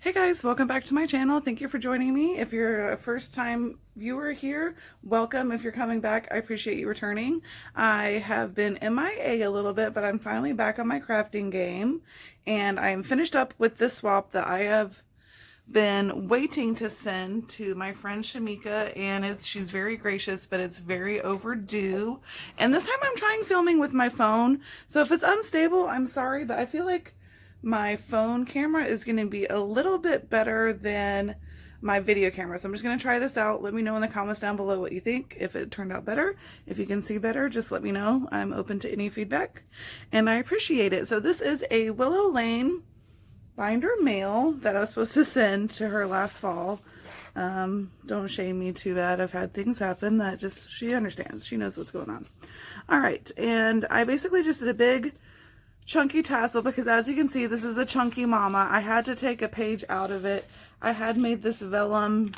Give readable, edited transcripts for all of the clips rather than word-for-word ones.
Hey guys, welcome back to my channel. Thank you for joining me. If you're a first time viewer here, welcome. If you're coming back, I appreciate you returning. I have been MIA a little bit, but I'm finally back on my crafting game, and I'm finished up with this swap that I have been waiting to send to my friend Shamika, and she's very gracious, but it's very overdue. And this time I'm trying filming with my phone, so if it's unstable, I'm sorry, but I feel like my phone camera is going to be a little bit better than my video camera. So I'm just going to try this out. Let me know in the comments down below what you think. If it turned out better, if you can see better, just let me know. I'm open to any feedback and I appreciate it. So this is a Willow Lane binder mail that I was supposed to send to her last fall. Don't shame me too bad. I've had things happen that just, she understands. She knows what's going on. All right. And I basically just did a big chunky tassel because, as you can see, this is a chunky mama. I had to take a page out of it. I had made this vellum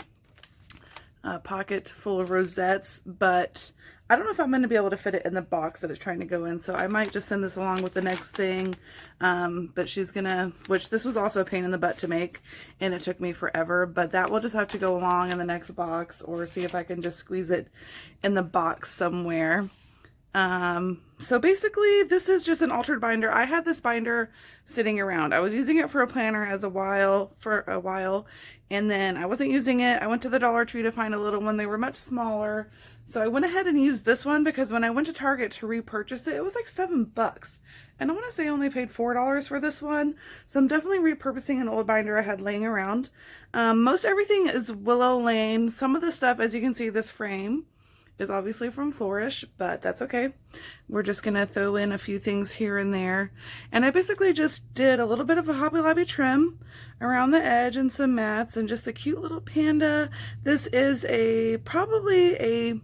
pocket full of rosettes, but I don't know if I'm going to be able to fit it in the box that it's trying to go in, so I might just send this along with the next thing. But she's gonna, which this was also a pain in the butt to make, and it took me forever, but that will just have to go along in the next box, or see if I can just squeeze it in the box somewhere. So basically this is just an altered binder. I had this binder sitting around. I was using it for a planner for a while, and then I wasn't using it. I went to the Dollar Tree to find a little one. They were much smaller. So I went ahead and used this one because when I went to Target to repurchase it, it was like $7. And I want to say I only paid $4 for this one. So I'm definitely repurposing an old binder I had laying around. Most everything is Willow Lane. Some of the stuff, as you can see, this frame is obviously from Flourish, but that's okay. We're just gonna throw in a few things here and there. And I basically just did a little bit of a Hobby Lobby trim around the edge and some mats and just a cute little panda. This is probably a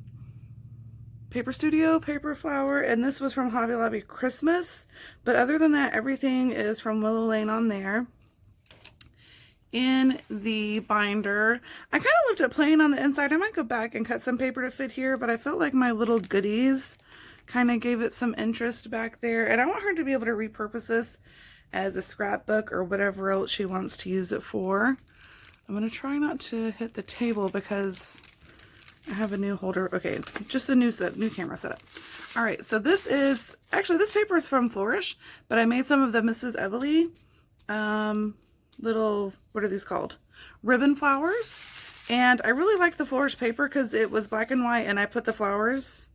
Paper Studio paper flower, and this was from Hobby Lobby Christmas. But other than that, everything is from Willow Lane on there. In the binder, I kind of left it plain on the inside. I might go back and cut some paper to fit here, but I felt like my little goodies kind of gave it some interest back there, and I want her to be able to repurpose this as a scrapbook or whatever else she wants to use it for. I'm going to try not to hit the table because I have a new holder. Okay, just a new camera setup. All right, so this paper is from Flourish, but I made some of the Mrs. Everly little, what are these called? Ribbon flowers. And I really like the Flourish paper because it was black and white, and I put the flowers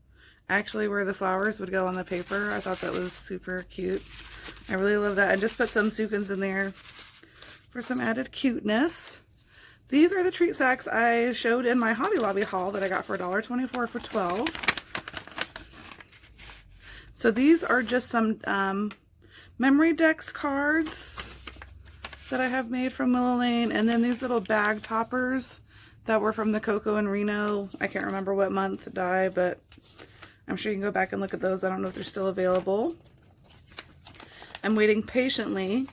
actually where the flowers would go on the paper. I thought that was super cute. I really love that. I just put some sucans in there for some added cuteness. These are the treat sacks I showed in my Hobby Lobby haul that I got for $1.24 for 12. So these are just some memory decks cards that I have made from Willow Lane, and then these little bag toppers that were from the Coco and Reno. I can't remember what month die, but I'm sure you can go back and look at those. I don't know if they're still available. I'm waiting patiently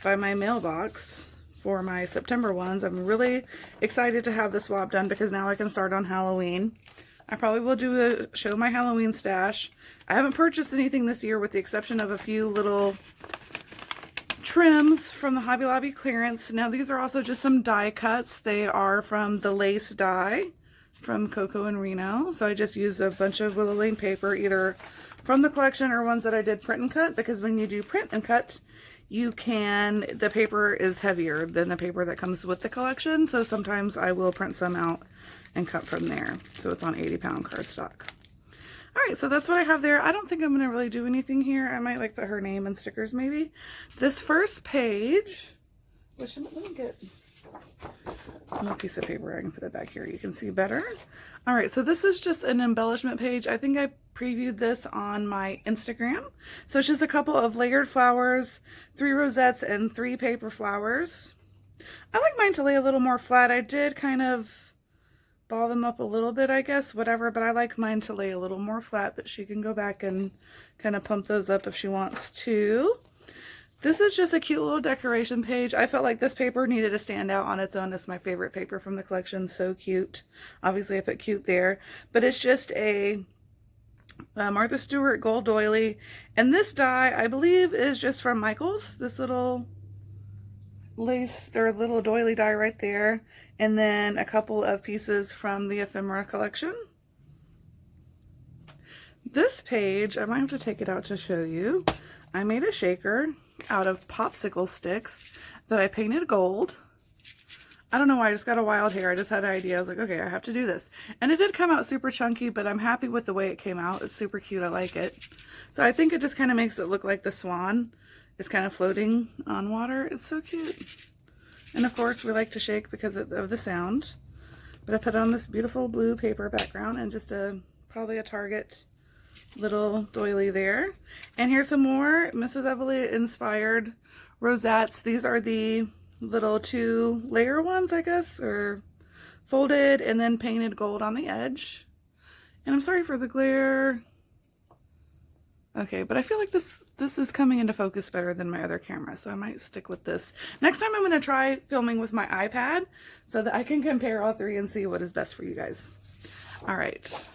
by my mailbox for my September ones. I'm really excited to have the swap done because now I can start on Halloween. I probably will show my Halloween stash. I haven't purchased anything this year with the exception of a few little trims from the Hobby Lobby clearance. Now these are also just some die cuts. They are from the lace die from Coco and Reno. So I just used a bunch of Willow Lane paper, either from the collection or ones that I did print and cut, because when you do print and cut, the paper is heavier than the paper that comes with the collection. So sometimes I will print some out and cut from there. So it's on 80-pound cardstock. Alright, so that's what I have there. I don't think I'm going to really do anything here. I might put her name and stickers maybe. This first page, let me get a piece of paper. I can put it back here. You can see better. Alright, so this is just an embellishment page. I think I previewed this on my Instagram. So it's just a couple of layered flowers, 3 rosettes, and 3 paper flowers. I like mine to lay a little more flat. I did kind of ball them up a little bit, I guess, whatever, but I like mine to lay a little more flat, but she can go back and kind of pump those up if she wants to. This is just a cute little decoration page. I felt like this paper needed to stand out on its own. It's my favorite paper from the collection. So cute. Obviously I put cute there, but it's just a Martha Stewart gold doily, and this die I believe is just from Michael's. This little lace or little doily die right there, and then a couple of pieces from the ephemera collection. This page, I might have to take it out to show you. I made a shaker out of popsicle sticks that I painted gold. I don't know why, I just got a wild hair. I just had an idea. I was like, okay, I have to do this. And it did come out super chunky, but I'm happy with the way it came out. It's super cute. I like it. So I think it just kind of makes it look like the swan is kind of floating on water. It's so cute. And of course, we like to shake because of the sound. But I put on this beautiful blue paper background and just probably a Target little doily there. And here's some more Mrs. Everly inspired rosettes. These are the little 2-layer ones, I guess, or folded and then painted gold on the edge. And I'm sorry for the glare. Okay, but I feel like this is coming into focus better than my other camera, so I might stick with this. Next time I'm going to try filming with my iPad so that I can compare all three and see what is best for you guys. All right.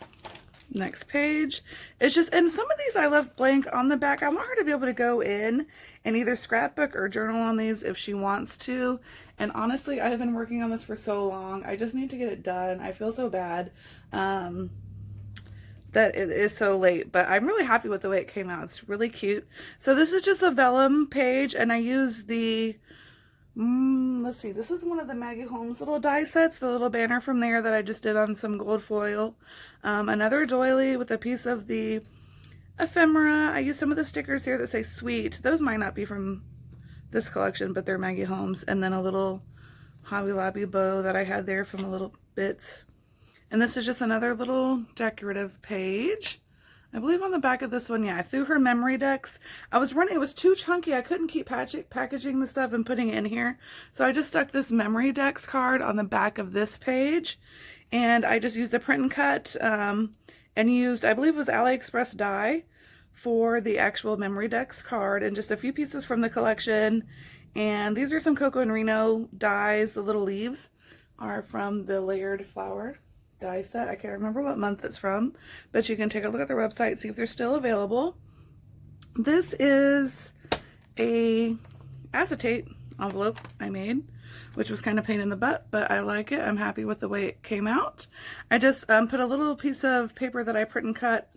Next page. It's just, and some of these I left blank on the back. I want her to be able to go in and either scrapbook or journal on these if she wants to. And honestly, I've been working on this for so long. I just need to get it done. I feel so bad that it is so late, but I'm really happy with the way it came out. It's really cute. So this is just a vellum page, and I use the let's see, this is one of the Maggie Holmes little die sets, the little banner from there that I just did on some gold foil. Another doily with a piece of the ephemera. I used some of the stickers here that say sweet. Those might not be from this collection, but they're Maggie Holmes. And then a little Hobby Lobby bow that I had there from a little bits. And this is just another little decorative page. I believe on the back of this one, yeah, I threw her memory decks. I was running, it was too chunky. I couldn't keep packaging the stuff and putting it in here. So I just stuck this memory decks card on the back of this page. And I just used the print and cut and used, I believe it was AliExpress die for the actual memory decks card, and just a few pieces from the collection. And these are some Coco and Reno dies. The little leaves are from the layered flower die set. I can't remember what month it's from, but you can take a look at their website, see if they're still available. This is a acetate envelope I made, which was kind of pain in the butt, but I like it. I'm happy with the way it came out. I just put a little piece of paper that I print and cut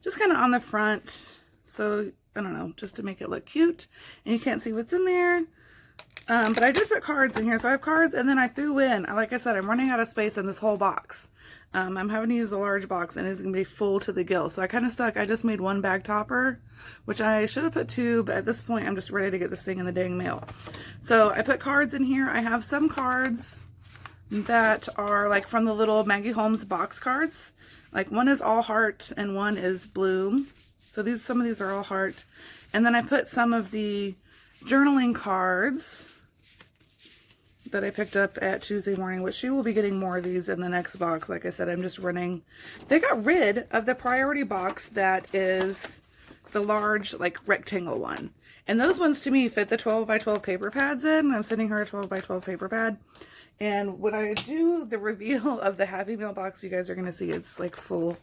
just kind of on the front, so I don't know, just to make it look cute, and you can't see what's in there. But I did put cards in here, so I have cards, and then I threw in, like I said, I'm running out of space in this whole box. I'm having to use a large box, and it's going to be full to the gill, so I kind of stuck. I just made one bag topper, which I should have put two, but at this point I'm just ready to get this thing in the dang mail. So I put cards in here. I have some cards that are like from the little Maggie Holmes box cards. Like one is all heart and one is bloom. So some of these are all heart. And then I put some of the journaling cards that I picked up at Tuesday morning, which she will be getting more of these in the next box. Like I said, I'm just running. They got rid of the priority box that is the large, like, rectangle one. And those ones, to me, fit the 12 by 12 paper pads in. I'm sending her a 12 by 12 paper pad. And when I do the reveal of the Happy Meal box, you guys are going to see it's, like, full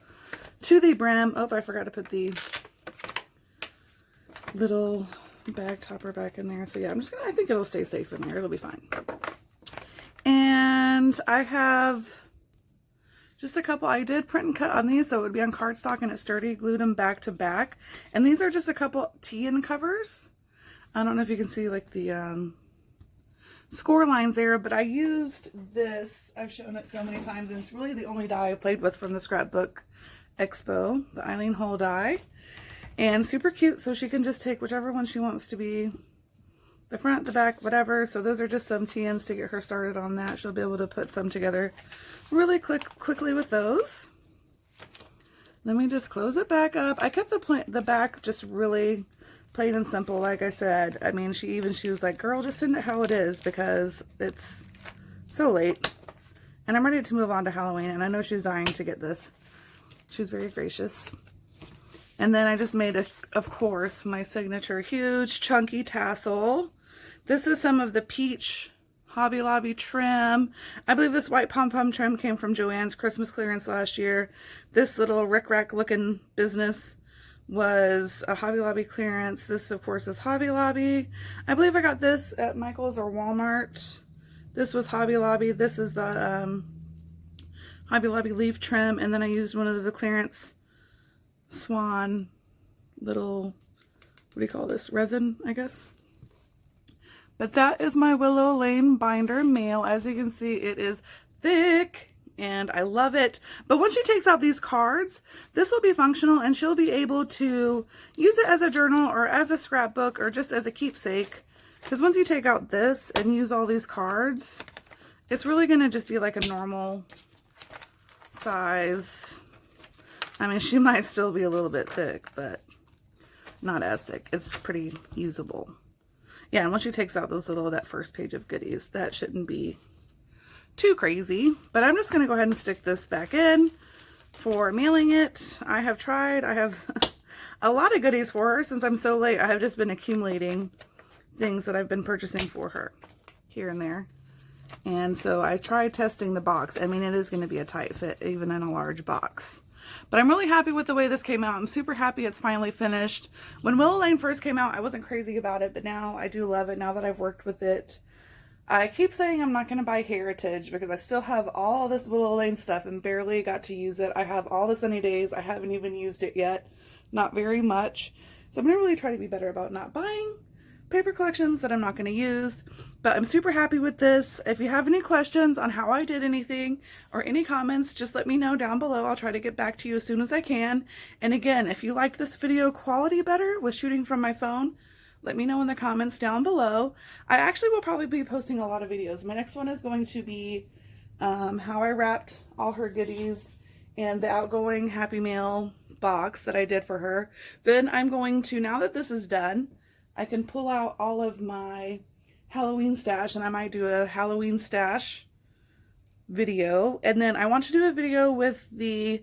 to the brim. Oh, I forgot to put the little bag topper back in there. So, yeah, I think it'll stay safe in there. It'll be fine. And I have just a couple. I did print and cut on these, so it would be on cardstock and it's sturdy. Glued them back to back. And these are just a couple tea-in covers. I don't know if you can see like the score lines there, but I used this. I've shown it so many times, and it's really the only die I played with from the Scrapbook Expo, the Eileen Hull die. And super cute, so she can just take whichever one she wants to be. The front, the back, whatever. So those are just some tea-ins to get her started on that. She'll be able to put some together really quickly with those. Let me just close it back up. I kept the back just really plain and simple, like I said. I mean, she was like, girl, just send it how it is, because it's so late. And I'm ready to move on to Halloween, and I know she's dying to get this. She's very gracious. And then I just made, of course, my signature huge chunky tassel. This is some of the peach Hobby Lobby trim. I believe this white pom-pom trim came from Joann's Christmas clearance last year. This little rickrack looking business was a Hobby Lobby clearance. This, of course, is Hobby Lobby. I believe I got this at Michael's or Walmart. This was Hobby Lobby. This is the Hobby Lobby leaf trim, and then I used one of the clearance Swan little, what do you call this, resin, I guess. But that is my Willow Lane binder mail. As you can see, it is thick and I love it. But once she takes out these cards, this will be functional and she'll be able to use it as a journal or as a scrapbook or just as a keepsake. Because once you take out this and use all these cards, it's really going to just be like a normal size. I mean, she might still be a little bit thick, but not as thick. It's pretty usable. Yeah, and once she takes out that first page of goodies, that shouldn't be too crazy. But I'm just going to go ahead and stick this back in for mailing it. I have a lot of goodies for her. Since I'm so late, I have just been accumulating things that I've been purchasing for her here and there. And so I tried testing the box. I mean, it is going to be a tight fit, even in a large box. But I'm really happy with the way this came out. I'm super happy it's finally finished. When Willow Lane first came out, I wasn't crazy about it, but now I do love it now that I've worked with it. I keep saying I'm not going to buy Heritage because I still have all this Willow Lane stuff and barely got to use it. I have all the Sunny Days. I haven't even used it yet. Not very much. So I'm going to really try to be better about not buying paper collections that I'm not going to use. But I'm super happy with this. If you have any questions on how I did anything or any comments, just let me know down below. I'll try to get back to you as soon as I can. And again, if you liked this video quality better with shooting from my phone, let me know in the comments down below. I actually will probably be posting a lot of videos. My next one is going to be how I wrapped all her goodies and the outgoing Happy Mail box that I did for her. Then I'm going to, now that this is done, I can pull out all of my Halloween stash, and I might do a Halloween stash video. And then I want to do a video with the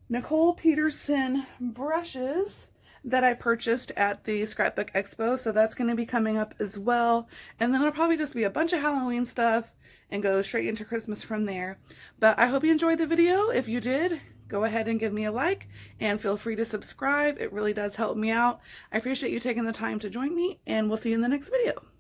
Nicole Peterson brushes that I purchased at the Scrapbook Expo. So that's going to be coming up as well. And then it'll probably just be a bunch of Halloween stuff and go straight into Christmas from there. But I hope you enjoyed the video. If you did, go ahead and give me a like and feel free to subscribe. It really does help me out. I appreciate you taking the time to join me, and we'll see you in the next video.